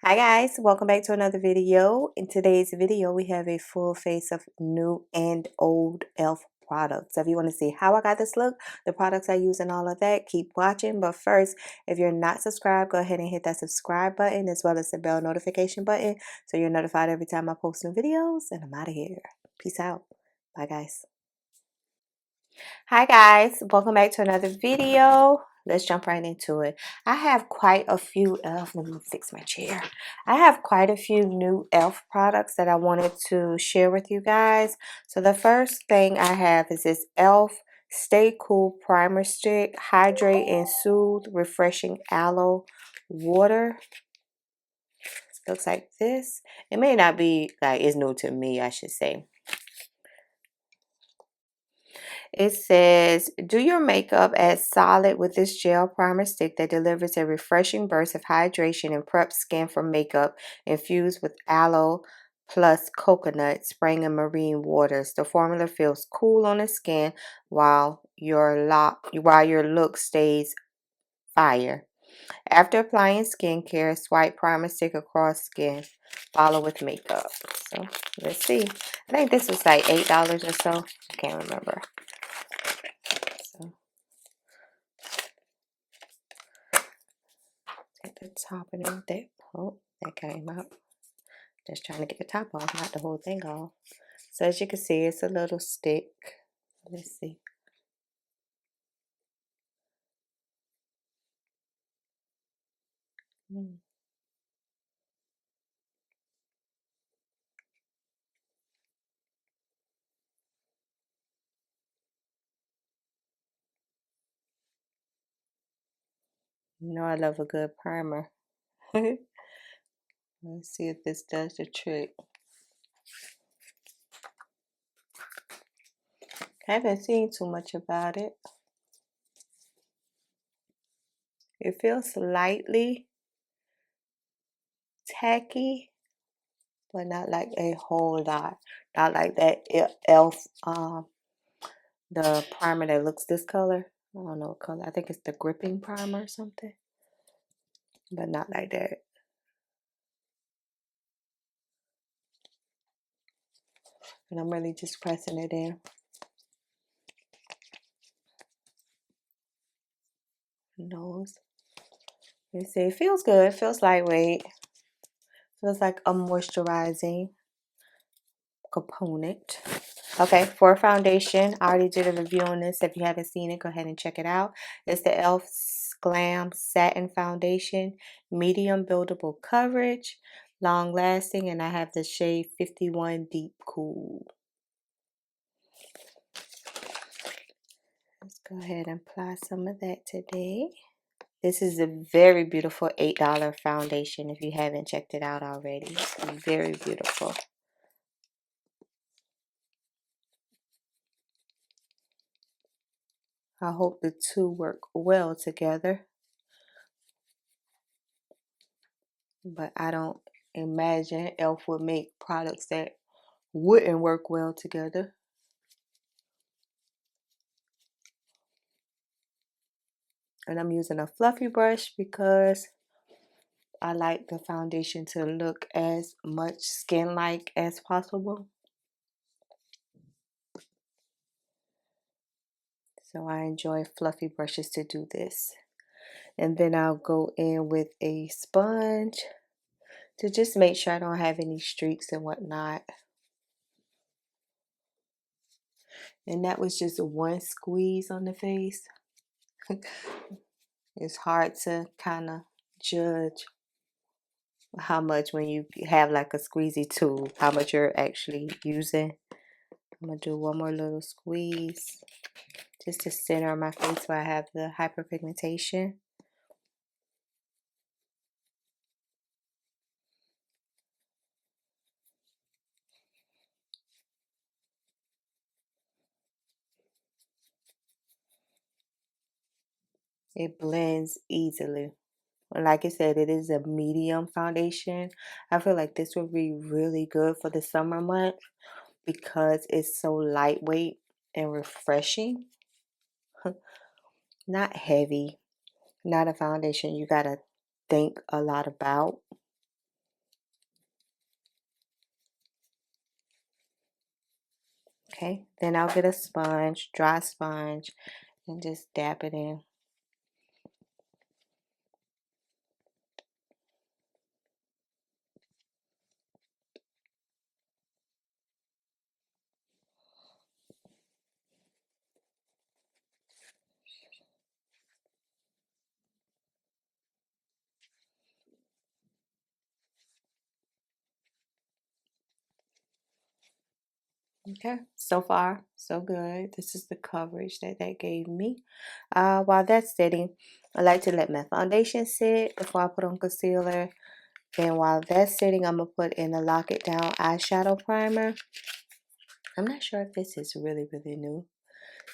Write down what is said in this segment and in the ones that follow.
Hi guys, welcome back to another video. In today's video, we have a full face of new and old e.l.f. products. So if you want to see how I got this look, the products I use and all of that, keep watching. But first, if you're not subscribed, go ahead and hit that subscribe button as well as the bell notification button so you're notified every time I post new videos. And I'm out of here. Peace out. Bye guys. Hi guys, welcome back to another video. Let's jump right into it. I have quite a few e.l.f. Let me fix my chair. I have quite a few new e.l.f. products that I wanted to share with you guys. So the first thing I have is this e.l.f. Stay Cool Primer Stick, Hydrate and Soothe Refreshing Aloe Water. It looks like this. It may not be like it's new to me, I should say. It says, do your makeup as solid with this gel primer stick that delivers a refreshing burst of hydration and preps skin for makeup infused with aloe plus coconut, spring, and marine waters. The formula feels cool on the skin while your look stays fire. After applying skincare, swipe primer stick across skin. Follow with makeup. So let's see. I think this was like $8 or so. I can't remember. So at the top and everything. Oh, that came out. Just trying to get the top off, not the whole thing off. So as you can see, it's a little stick. Let's see. You know I love a good primer. Let's see if this does the trick. I haven't seen too much about it. It feels slightly tacky, but not like a whole lot. Not like that e.l.f. The primer that looks this color. I don't know what color. I think it's the gripping primer or something. But not like that. And I'm really just pressing it in. Nose. You see, it feels good. It feels lightweight. Feels like a moisturizing component. Okay, for foundation, I already did a review on this. If you haven't seen it, go ahead and check it out. It's the e.l.f. Glam Satin Foundation, medium buildable coverage, long lasting, and I have the shade 51 Deep Cool. Let's go ahead and apply some of that today. This is a very beautiful $8 foundation if you haven't checked it out already. Very beautiful. I hope the two work well together. But I don't imagine e.l.f. would make products that wouldn't work well together. And I'm using a fluffy brush because I like the foundation to look as much skin-like as possible. So I enjoy fluffy brushes to do this. And then I'll go in with a sponge to just make sure I don't have any streaks and whatnot. And that was just one squeeze on the face. It's hard to kind of judge how much when you have like a squeezy tool, how much you're actually using. I'm gonna do one more little squeeze just to center my face where I have the hyperpigmentation. It blends easily. Like I said, it is a medium foundation. I feel like this would be really good for the summer months because it's so lightweight and refreshing. Not heavy, not a foundation you gotta think a lot about. Okay, then I'll get a sponge, dry sponge, and just dab it in. Okay, so far so good. This is the coverage that gave me. While that's sitting, I like to let my foundation sit before I put on concealer. And while that's sitting, I'm gonna put in the Lock It Down eyeshadow primer. I'm not sure if this is really new.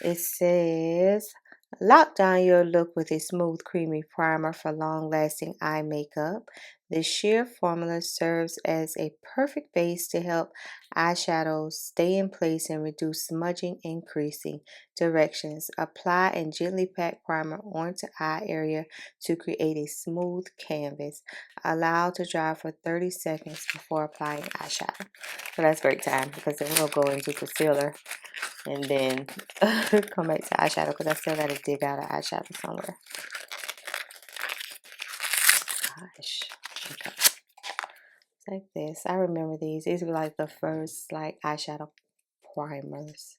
It says, lock down your look with a smooth, creamy primer for long-lasting eye makeup. The sheer formula serves as a perfect base to help eyeshadows stay in place and reduce smudging and creasing. Directions: apply and gently pat primer onto eye area to create a smooth canvas. Allow to dry for 30 seconds before applying eyeshadow. So that's great time because then we'll go into concealer and then come back to eyeshadow because I still got to dig out an eyeshadow somewhere. Gosh. Okay. It's like this. I remember these. These were like the first like eyeshadow primers.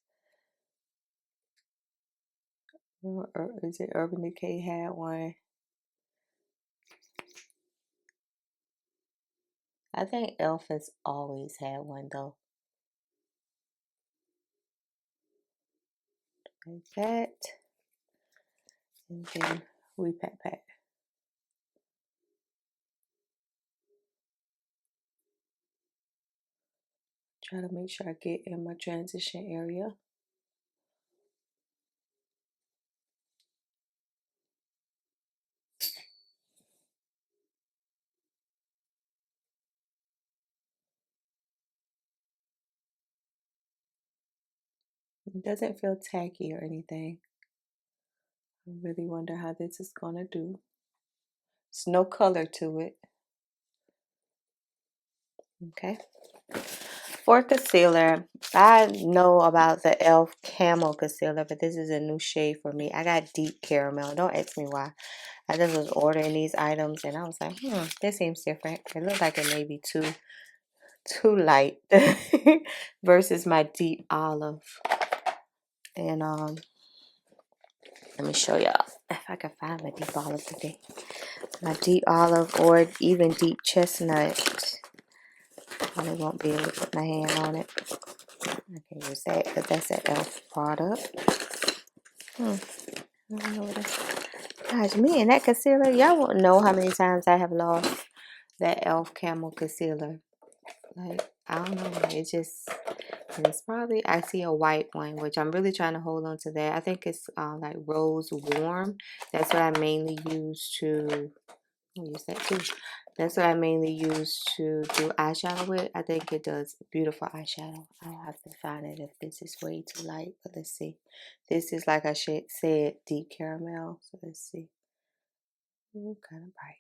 Or is it Urban Decay had one? I think Elf has always had one though. Like that. And then we pat. Try to make sure I get in my transition area. It doesn't feel tacky or anything. I really wonder how this is gonna do. There's no color to it. Okay. For concealer, I know about the e.l.f. Camo Concealer, but this is a new shade for me. I got deep caramel. Don't ask me why. I just was ordering these items and I was like, this seems different. It looks like it may be too light versus my deep olive. And let me show y'all if I can find my deep olive today. My deep olive or even deep chestnut. I won't be able to put my hand on it. I can use that, but that's an e.l.f. product. I don't know what it is. Gosh, me and that concealer, y'all won't know how many times I have lost that e.l.f. Camo Concealer. Like, I don't know. It's probably, I see a white one, which I'm really trying to hold on to that. I think it's like Rose Warm. That's what I mainly use to, I'll use that too. That's what I mainly use to do eyeshadow with. I think it does beautiful eyeshadow. I'll have to find it if this is way too light. But let's see. This is, like I said, deep caramel. So let's see. Ooh, kind of bright.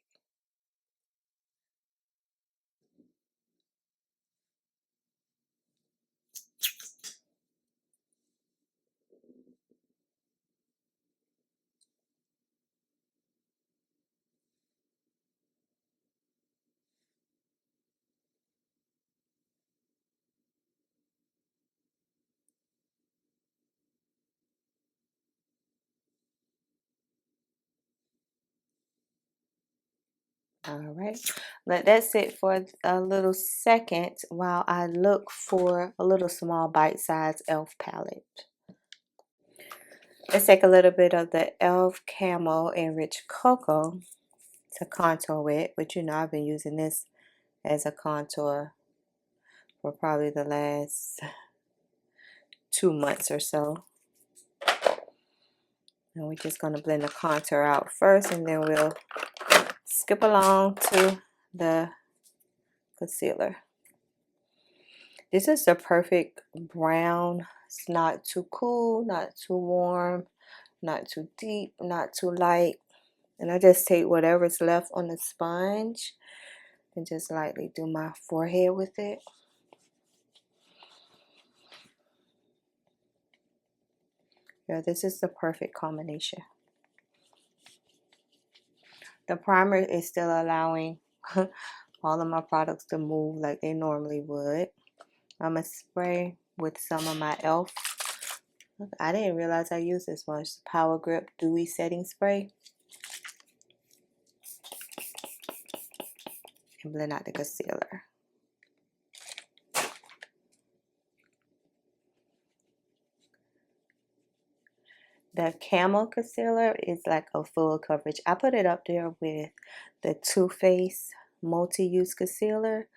All right, let that sit for a little second while I look for a little small bite-sized e.l.f. palette. Let's take a little bit of the e.l.f. Camo Enriched Cocoa to contour with, but you know I've been using this as a contour for probably the last 2 months or so. And we're just going to blend the contour out first, and then we'll skip along to the concealer. This is the perfect brown. It's not too cool, not too warm, not too deep, not too light. And I just take whatever's left on the sponge and just lightly do my forehead with it. Yeah, this is the perfect combination. The primer is still allowing all of my products to move like they normally would. I'm going to spray with some of my e.l.f. I didn't realize I used this much. Power Grip Dewy Setting Spray. And blend out the concealer. The Camel Concealer is like a full coverage. I put it up there with the Too Faced Multi-Use Concealer.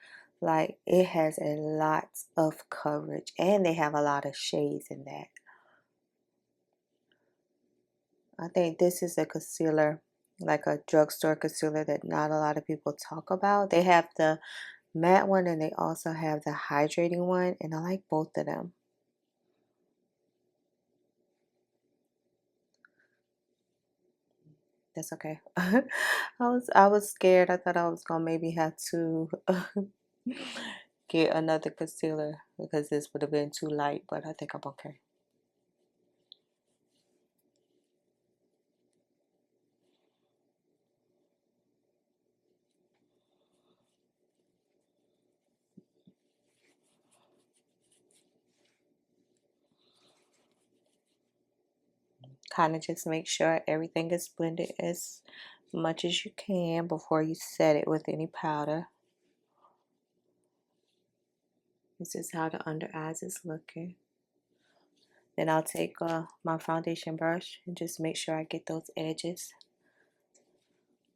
Like, it has a lot of coverage. And they have a lot of shades in that. I think this is a concealer, like a drugstore concealer that not a lot of people talk about. They have the matte one and they also have the hydrating one. And I like both of them. That's okay. I was scared. I thought I was gonna maybe have to get another concealer because this would have been too light, but I think I'm okay. Kind of just make sure everything is blended as much as you can before you set it with any powder. This is how the under eyes is looking. Then I'll take my foundation brush and just make sure I get those edges.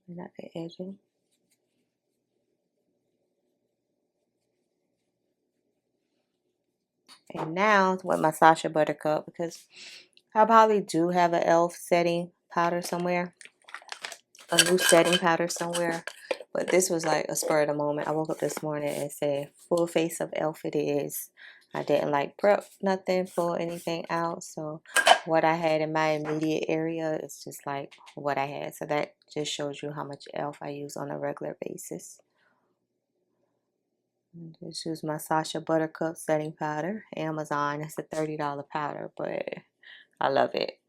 Not the edging. And now with my Sacha Buttercup, because I probably do have an e.l.f. setting powder somewhere. A new setting powder somewhere. But this was like a spur of the moment. I woke up this morning and said, full face of e.l.f. it is. I didn't like prep nothing, pull anything out. So what I had in my immediate area is just like what I had. So that just shows you how much e.l.f. I use on a regular basis. Just use my Sacha Buttercup setting powder. Amazon. It's a $30 powder, but I love it.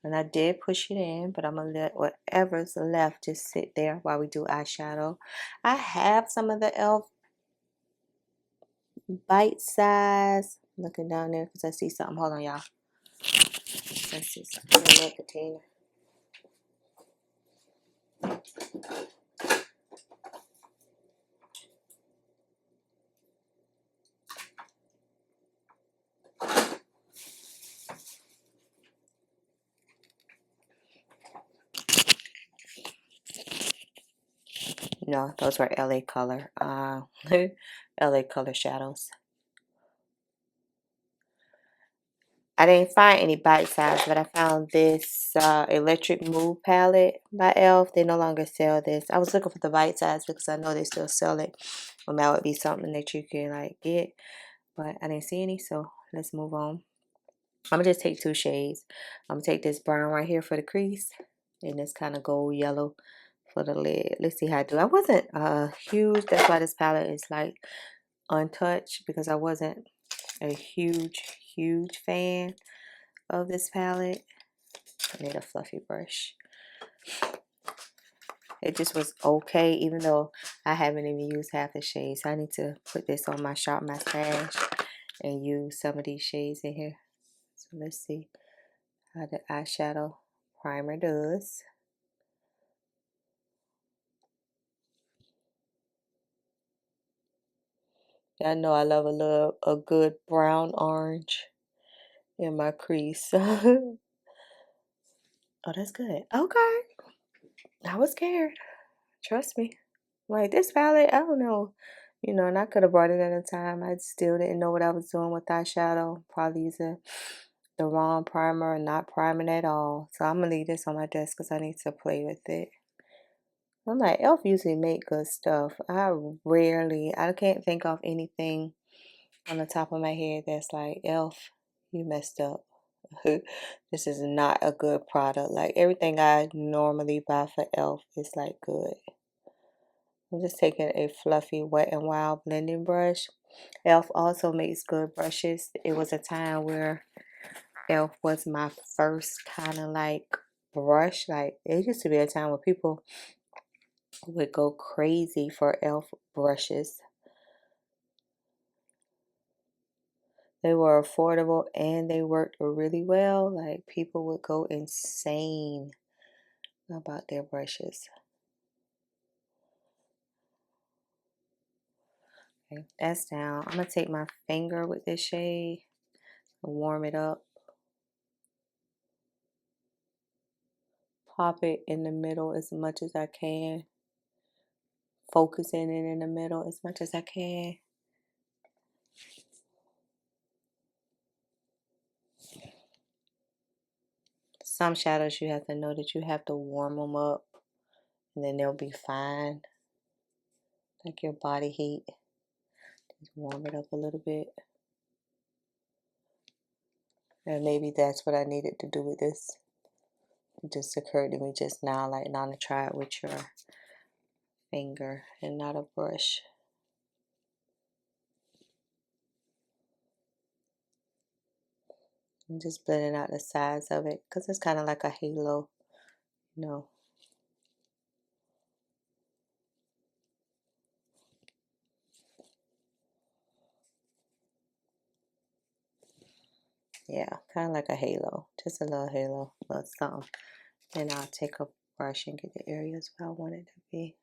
And I did push it in, but I'm going to let whatever's left just sit there while we do eyeshadow. I have some of the e.l.f. bite size. Looking down there because I see something. Hold on, y'all. I see something in that container. No, those were LA Color. LA Color shadows. I didn't find any bite size, but I found this electric move palette by e.l.f. They no longer sell this. I was looking for the bite size because I know they still sell it. Well, that would be something that you can like get, but I didn't see any, so let's move on. I'm gonna just take two shades. I'm gonna take this brown right here for the crease and this kind of gold yellow for the lid. Let's see how I do. I wasn't huge, that's why this palette is like untouched, because I wasn't a huge fan of this palette. I need a fluffy brush. It just was okay, even though I haven't even used half the shades. So I need to put this on my Shop My Stash and use some of these shades in here. So let's see how the eyeshadow primer does. I know I love a good brown orange in my crease. Oh, that's good. Okay. I was scared. Trust me. Like this palette, I don't know. You know, and I could have brought it at a time. I still didn't know what I was doing with eyeshadow. Probably using the wrong primer or not priming at all. So I'm going to leave this on my desk because I need to play with it. I'm like, e.l.f. usually make good stuff. I can't think of anything on the top of my head that's like, e.l.f., you messed up. This is not a good product. Like everything I normally buy for e.l.f. is like good. I'm just taking a fluffy Wet n Wild blending brush. e.l.f. also makes good brushes. It was a time where e.l.f. was my first kind of like brush. Like it used to be a time where people would go crazy for e.l.f. brushes. They were affordable and they worked really well. Like people would go insane about their brushes. Okay, that's down. I'm gonna take my finger with this shade and warm it up. Pop it in the middle as much as I can. Focusing it in the middle as much as I can. Some shadows you have to know that you have to warm them up and then they'll be fine. Like your body heat. Just warm it up a little bit. And maybe that's what I needed to do with this. It just occurred to me just now, like now to try it with your finger and not a brush. I'm just blending out the sides of it because it's kind of like a halo, you know. Yeah, kind of like a halo, just a little halo, a little something. Then I'll take a brush and get the areas where I want it to be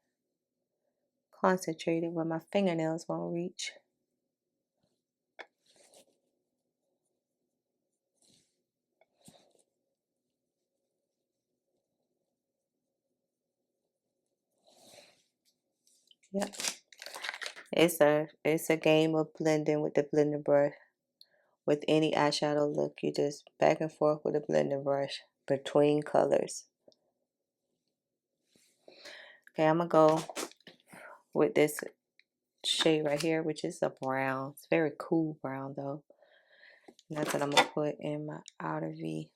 concentrated where my fingernails won't reach. Yep. It's a game of blending with the blending brush. With any eyeshadow look, you just back and forth with a blending brush between colors. Okay, I'm gonna go with this shade right here, which is a brown. It's very cool brown though. And that's what I'm gonna put in my outer V,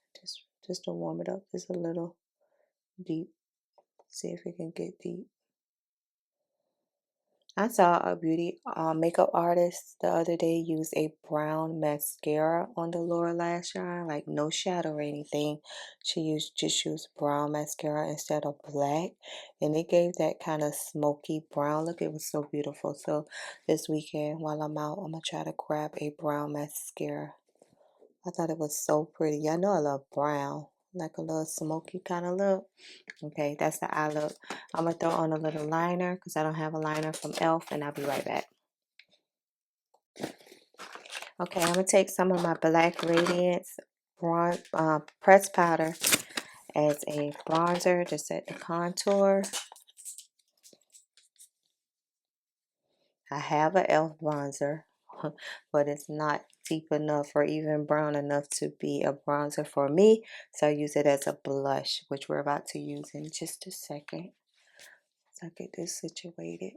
just to warm it up just a little deep. See if it can get deep. I saw a beauty makeup artist the other day use a brown mascara on the lower lash line, like no shadow or anything. She just used brown mascara instead of black, and it gave that kind of smoky brown look. It was so beautiful. So this weekend while I'm out, I'm gonna try to grab a brown mascara. I thought it was so pretty. Y'all know I love brown, like a little smoky kind of look. Okay, that's the eye look. I'm going to throw on a little liner because I don't have a liner from e.l.f. and I'll be right back. Okay, I'm going to take some of my Black Radiance pressed powder as a bronzer to set the contour. I have a e.l.f. bronzer, but it's not deep enough or even brown enough to be a bronzer for me. So I use it as a blush, which we're about to use in just a second. So I get this situated.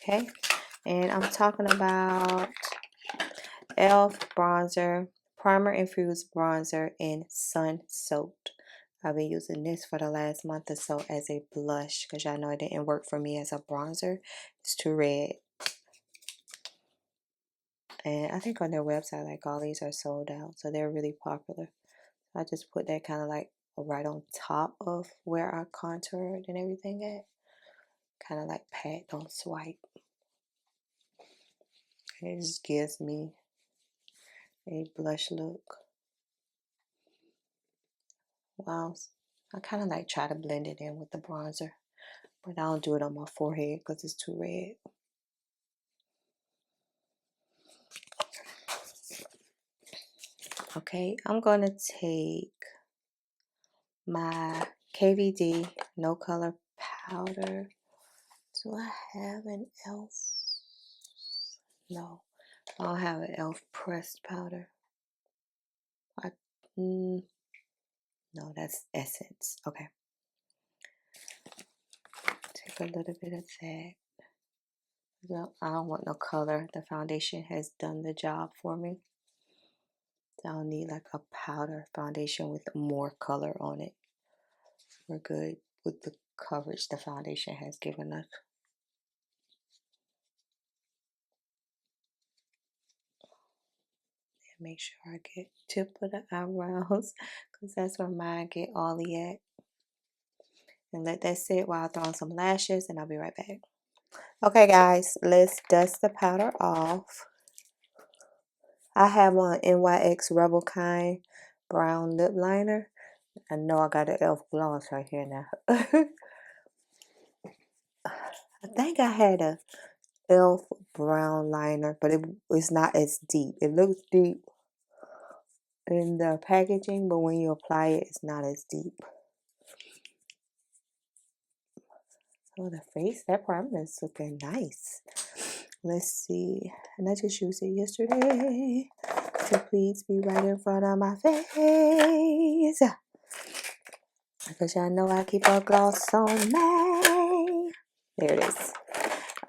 Okay, and I'm talking about e.l.f. bronzer, primer infused bronzer in Sun Soaked. I've been using this for the last month or so as a blush because y'all know it didn't work for me as a bronzer. It's too red. And I think on their website, like all these are sold out, so they're really popular. I just put that kind of like right on top of where I contoured and everything at. Kind of like pat, don't swipe. And it just gives me a blush look. Wow. I kind of like try to blend it in with the bronzer, but I don't do it on my forehead because it's too red. Okay, I'm going to take my KVD No Color Powder. Do I have an e.l.f.? No, I don't have an e.l.f. pressed powder. No, that's Essence. Okay. Take a little bit of that. No, I don't want no color. The foundation has done the job for me. I don't need like a powder foundation with more color on it. We're good with the coverage the foundation has given us. And make sure I get tip of the eyebrows because that's where mine get ollie at. And let that sit while I throw on some lashes, and I'll be right back. Okay, guys, let's dust the powder off. I have on NYX Rebel Kind brown lip liner. I know I got an e.l.f. gloss right here now. I think I had a e.l.f. brown liner, but it's not as deep. It looks deep in the packaging, but when you apply it, it's not as deep. Oh, the face, that primer is looking nice. Let's see. And I just used it yesterday. So please be right in front of my face. Because y'all know I keep a gloss on me. There it is.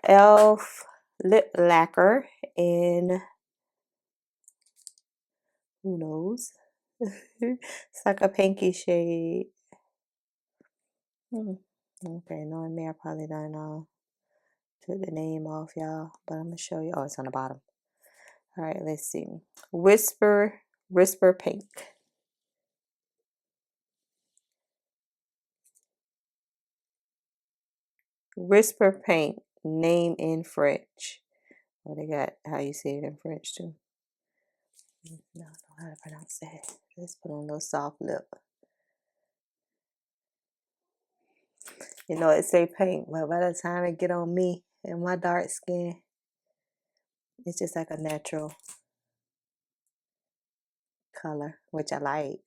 e.l.f. lip lacquer in, who knows? It's like a pinky shade. Okay, knowing me, I probably don't took the name off, y'all, but I'm gonna show you. Oh, it's on the bottom. All right, let's see. Whisper Pink. Whisper Pink, name in French. Oh, they got how you say it in French too. No, I don't know how to pronounce that. Let's put on those soft lip. You know, it say pink, but by the time it get on me and my dark skin, it's just like a natural color, which I like.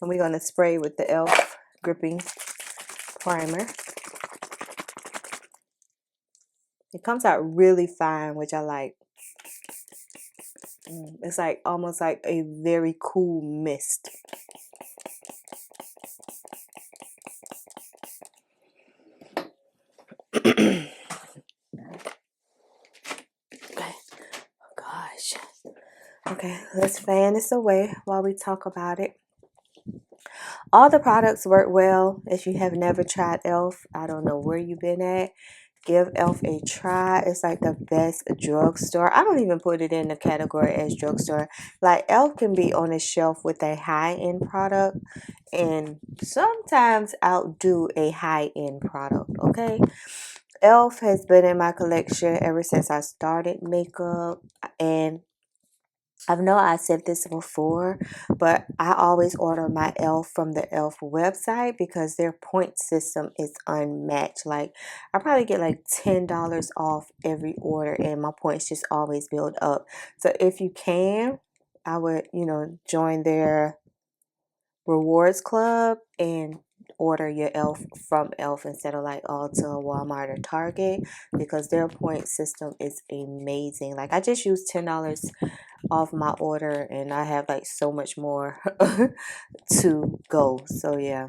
And we're gonna spray with the e.l.f. gripping primer. It comes out really fine, which I like. It's like almost like a very cool mist. Okay. Oh gosh. Okay, let's fan this away while we talk about it. All the products work well. If you have never tried e.l.f., I don't know where you've been at. Give e.l.f. a try. It's like the best drugstore. I don't even put it in the category as drugstore. Like e.l.f. can be on a shelf with a high-end product and sometimes outdo a high-end product, okay? e.l.f. has been in my collection ever since I started makeup, and I know I said this before, but I always order my e.l.f. from the e.l.f. website because their point system is unmatched. Like, I probably get like $10 off every order, and my points just always build up. So if you can, I would, join their rewards club and order your e.l.f. from e.l.f. instead of like Ulta, Walmart, or Target, because their point system is amazing. Like, I just used $10 off my order and I have like so much more to go. So yeah,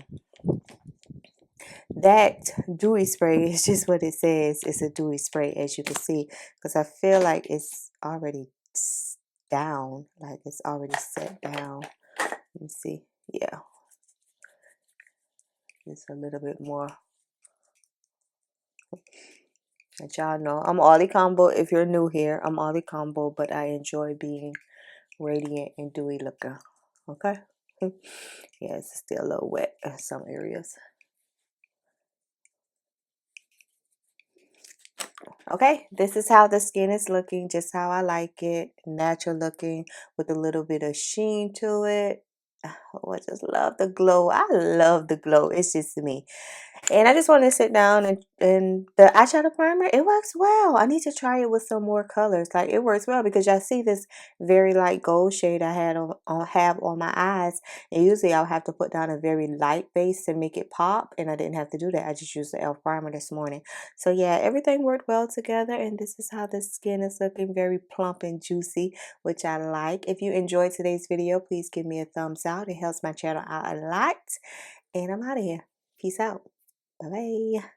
that dewy spray is just what it says. It's a dewy spray, as you can see, because I feel like it's already down, like it's already set down. Let me see. Yeah, it's a little bit more. But y'all know I'm Ollie Combo. If you're new here, I'm Ollie Combo, but I enjoy being radiant and dewy looking. Okay. Yeah, it's still a little wet in some areas. Okay, this is how the skin is looking, just how I like it. Natural looking with a little bit of sheen to it. Oh, I just love the glow. I love the glow. It's just me. And I just want to sit down and the eyeshadow primer, it works well. I need to try it with some more colors. Like it works well because y'all see this very light gold shade I had have on my eyes. And usually I'll have to put down a very light base to make it pop. And I didn't have to do that. I just used the e.l.f. primer this morning. So yeah, everything worked well together. And this is how the skin is looking, very plump and juicy, which I like. If you enjoyed today's video, please give me a thumbs out. It helps my channel out a lot. And I'm out of here. Peace out. Bye bye.